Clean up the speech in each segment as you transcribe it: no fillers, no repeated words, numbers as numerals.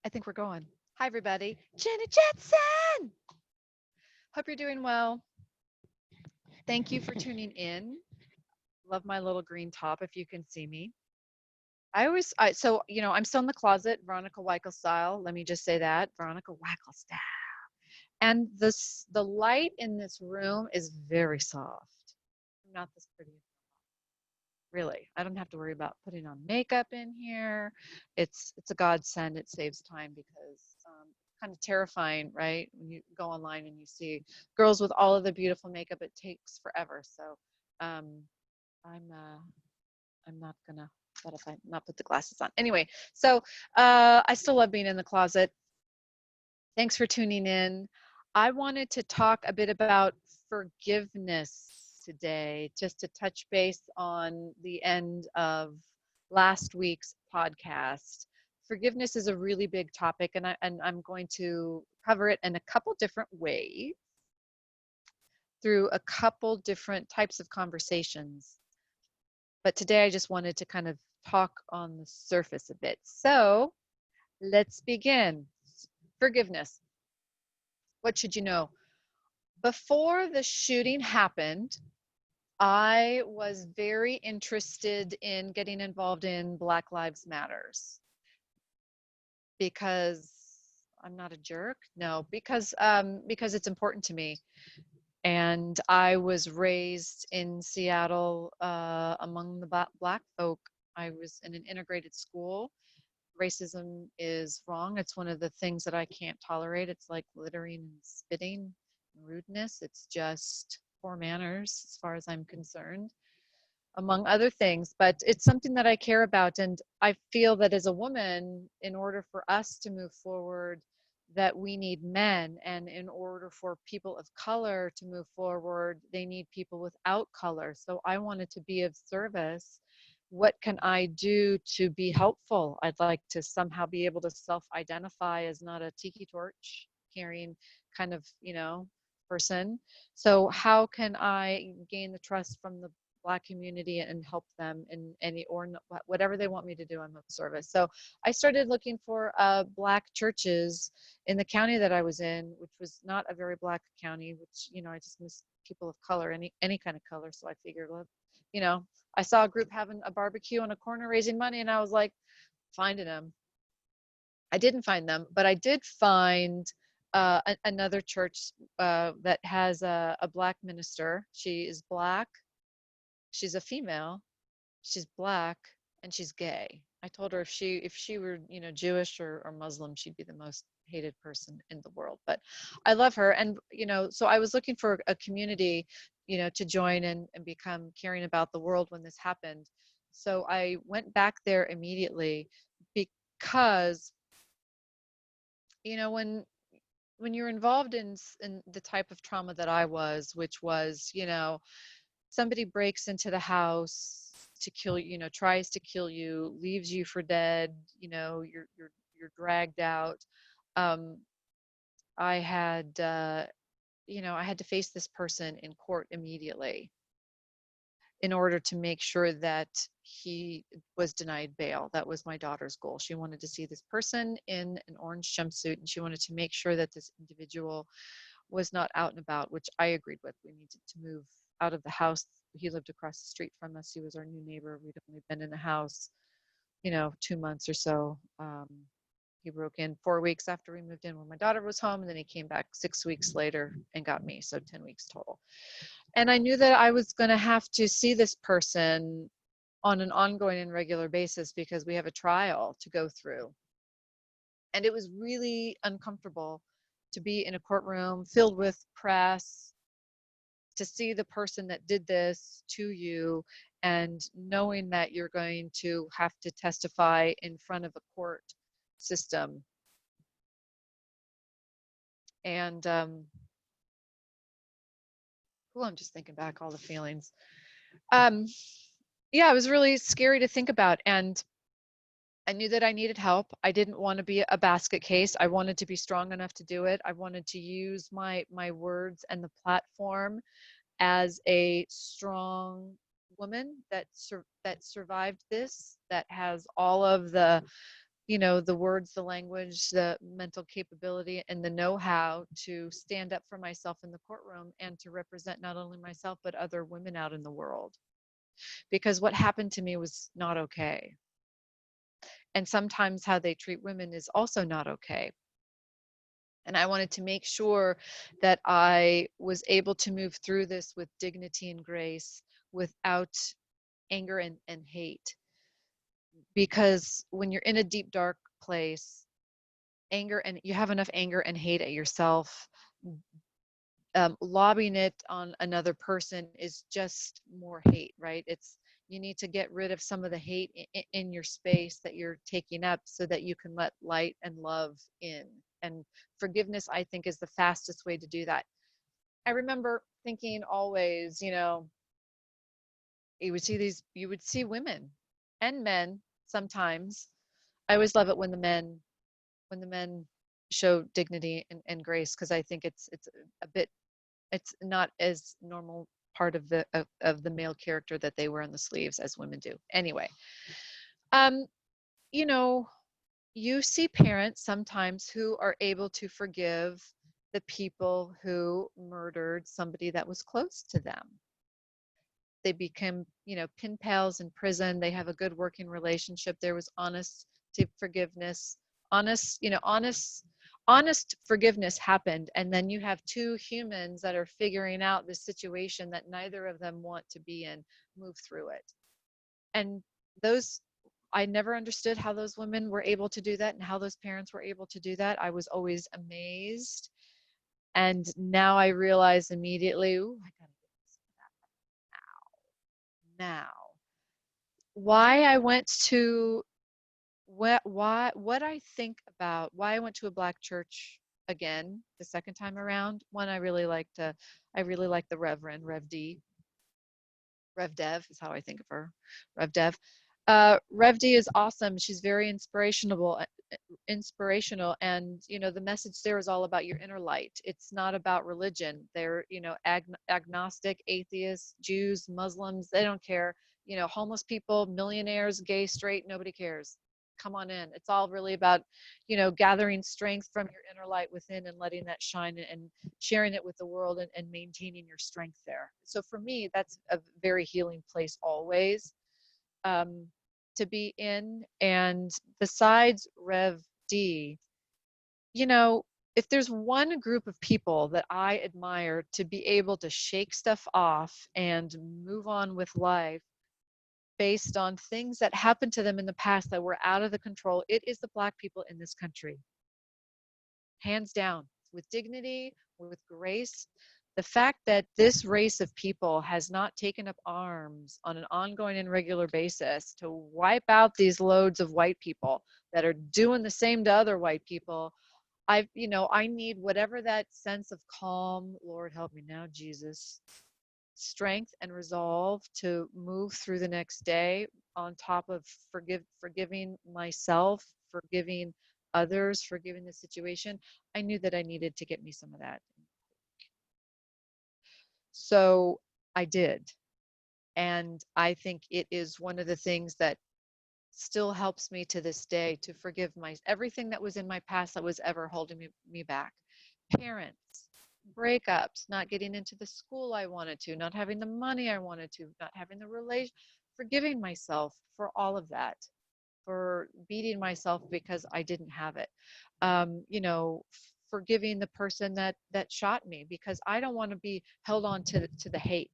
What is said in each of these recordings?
I think we're going. Hi, everybody. Janet Jetson. Hope you're doing well. Thank you for tuning in. Love my little green top if you can see me. I'm still in the closet, Veronica Weichel style. Let me just say that, Veronica Weichel style. And the light in this room is very soft. I'm not this pretty, really. I don't have to worry about putting on makeup in here. It's a godsend. It saves time because kind of terrifying, right? When you go online and you see girls with all of the beautiful makeup, it takes forever. So um, I'm not gonna. What if I not put the glasses on? Anyway, so I still love being in the closet. Thanks for tuning in. I wanted to talk a bit about forgiveness today, just to touch base on the end of last week's podcast. Forgiveness is a really big topic, and I'm going to cover it in a couple different ways through a couple different types of conversations. But today I just wanted to kind of talk on the surface a bit. So let's begin. Forgiveness. What should you know? Before the shooting happened, I was very interested in getting involved in Black Lives Matters because I'm not a jerk. No, because it's important to me. And I was raised in Seattle among the Black folk. I was in an integrated school. Racism is wrong. It's one of the things that I can't tolerate. It's like littering and spitting and rudeness. It's just poor manners as far as I'm concerned, among other things. But it's something that I care about. And I feel that as a woman, in order for us to move forward, that we need men. And in order for people of color to move forward, they need people without color. So I wanted to be of service. What can I do to be helpful? I'd like to somehow be able to self-identify as not a tiki torch carrying kind of, person. So how can I gain the trust from the Black community and help them in any or whatever they want me to do, I'm of service. So I started looking for Black churches in the county that I was in, which was not a very Black county, which, I just miss people of color, any kind of color. So I figured, well, you know, I saw a group having a barbecue on a corner raising money, and I was like, finding them. I didn't find them, but I did find another church that has a Black minister. She is Black. She's a female. She's Black, and she's gay. I told her if she were, Jewish or Muslim, she'd be the most hated person in the world. But I love her. And, so I was looking for a community, to join and become caring about the world when this happened. So I went back there immediately because, when you're involved in the type of trauma that I was, which was, somebody breaks into the house to kill you, tries to kill you, leaves you for dead, you're dragged out. um I had I had to face this person in court immediately in order to make sure that he was denied bail. That was my daughter's goal. She wanted to see this person in an orange jumpsuit, and she wanted to make sure that this individual was not out and about, which I agreed with. We needed to move out of the house. He lived across the street from us. He was our new neighbor. We'd only been in the house, 2 months or so. He broke in 4 weeks after we moved in when my daughter was home, and then he came back 6 weeks later and got me, so 10 weeks total. And I knew that I was going to have to see this person on an ongoing and regular basis because we have a trial to go through. And it was really uncomfortable to be in a courtroom filled with press, to see the person that did this to you, and knowing that you're going to have to testify in front of a court system. And I'm just thinking back all the feelings. Um, yeah, it was really scary to think about. And I knew that I needed help. I didn't want to be a basket case. I wanted to be strong enough to do it. I wanted to use my words and the platform as a strong woman that survived this, that has all of the the words, the language, the mental capability, and the know-how to stand up for myself in the courtroom and to represent not only myself, but other women out in the world. Because what happened to me was not okay. And sometimes how they treat women is also not okay. And I wanted to make sure that I was able to move through this with dignity and grace without anger and hate. Because when you're in a deep, dark place, anger and you have enough anger and hate at yourself, lobbing it on another person is just more hate, right? You need to get rid of some of the hate in your space that you're taking up so that you can let light and love in. And forgiveness, I think, is the fastest way to do that. I remember thinking always, you would see women and men sometimes. I always love it when the men show dignity and grace, because I think it's a bit, it's not as normal part of the male character that they wear on the sleeves as women do. Anyway, um, you know, you see parents sometimes who are able to forgive the people who murdered somebody that was close to them. They become, pen pals in prison. They have a good working relationship. There was honest to forgiveness, honest forgiveness happened. And then you have two humans that are figuring out the situation that neither of them want to be in, move through it. And those, I never understood how those women were able to do that and how those parents were able to do that. I was always amazed. And now I realize immediately, ooh, I gotta get this now. Why I went to what I think about why I went to a black church again the second time around. One, I really like the Reverend Rev D. Rev Dev is how I think of her. Rev Dev. Rev D is awesome. She's very inspirational, and the message there is all about your inner light. It's not about religion. They're agnostic, atheists, Jews, Muslims, they don't care. Homeless people, millionaires, gay, straight, nobody cares. Come on in. It's all really about gathering strength from your inner light within and letting that shine and sharing it with the world, and maintaining your strength there. So for me, that's a very healing place always, um, to be in. And besides Rev D, if there's one group of people that I admire to be able to shake stuff off and move on with life based on things that happened to them in the past that were out of the control, it is the Black people in this country. Hands down, with dignity, with grace. The fact that this race of people has not taken up arms on an ongoing and regular basis to wipe out these loads of white people that are doing the same to other white people, I need whatever that sense of calm, Lord help me now, Jesus, strength and resolve to move through the next day on top of forgiving myself, forgiving others, forgiving the situation. I knew that I needed to get me some of that. So I did. And I think it is one of the things that still helps me to this day to forgive everything that was in my past that was ever holding me back. Parents, breakups, not getting into the school I wanted to, not having the money I wanted to, not having the relation, forgiving myself for all of that, for beating myself because I didn't have it. Forgiving the person that shot me, because I don't want to be held on to the hate.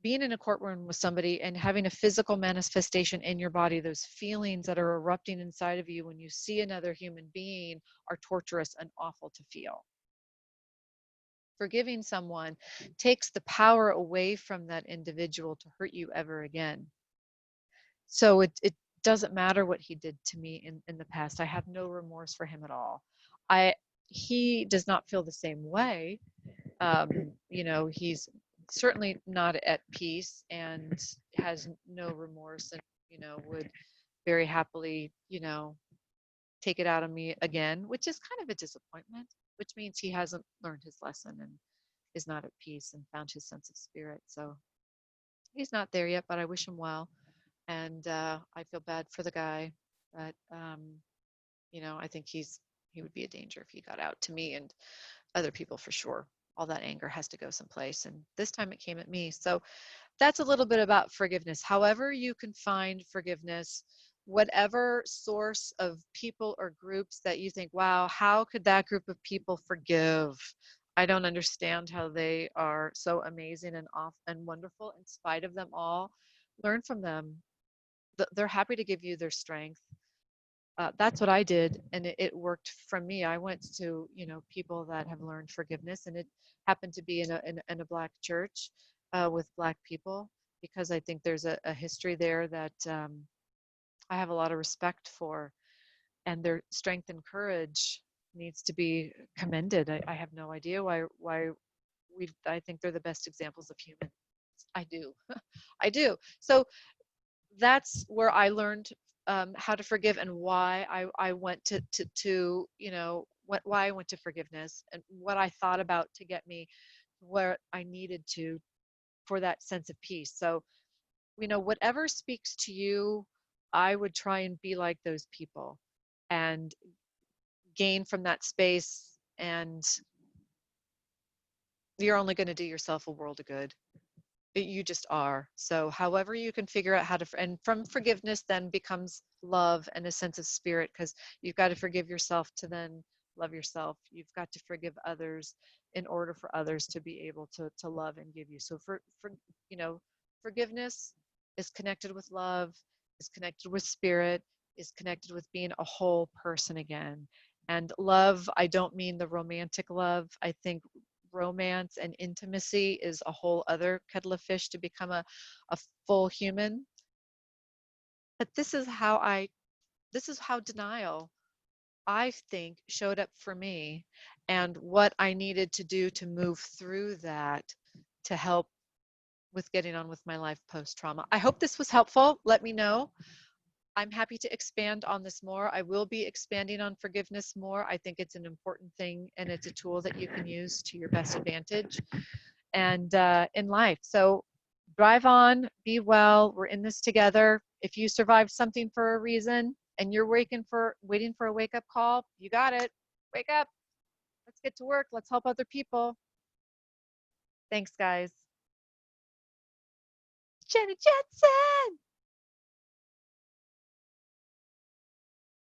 Being in a courtroom with somebody and having a physical manifestation in your body, those feelings that are erupting inside of you when you see another human being, are torturous and awful to feel. Forgiving someone takes the power away from that individual to hurt you ever again. So it doesn't matter what he did to me in the past. I have no remorse for him at all. He does not feel the same way. He's certainly not at peace and has no remorse, and would very happily take it out on me again, which is kind of a disappointment, which means he hasn't learned his lesson and is not at peace and found his sense of spirit. So he's not there yet, but I wish him well. And I feel bad for the guy. But I think he would be a danger if he got out to me and other people for sure. All that anger has to go someplace, and this time it came at me. So that's a little bit about forgiveness. However you can find forgiveness, whatever source of people or groups that you think, wow, how could that group of people forgive? I don't understand how they are so amazing and off and wonderful in spite of them all. Learn from them. They're happy to give you their strength. That's what I did, and it worked for me. I went to people that have learned forgiveness, and it happened to be in a black church with black people, because I think there's a history there that I have a lot of respect for, and their strength and courage needs to be commended. I have no idea why I think they're the best examples of humans. I do. I do. So that's where I learned how to forgive, and why I went to why I went to forgiveness, and what I thought about to get me where I needed to for that sense of peace. So, whatever speaks to you, I would try and be like those people and gain from that space. And you're only going to do yourself a world of good. You just are. So however you can figure out how to, and from forgiveness then becomes love and a sense of spirit, because you've got to forgive yourself to then love yourself. You've got to forgive others in order for others to be able to love and give you. So you know forgiveness is connected with love, is connected with spirit, is connected with being a whole person again. And love, I don't mean the romantic love. I think romance and intimacy is a whole other kettle of fish to become a full human. But this is how denial, I think, showed up for me, and what I needed to do to move through that to help with getting on with my life post trauma. I hope this was helpful. Let me know. I'm happy to expand on this more. I will be expanding on forgiveness more. I think it's an important thing, and it's a tool that you can use to your best advantage and in life. So drive on, be well. We're in this together. If you survived something for a reason and you're waiting for a wake up call, you got it. Wake up. Let's get to work. Let's help other people. Thanks, guys. Jenna Jetson.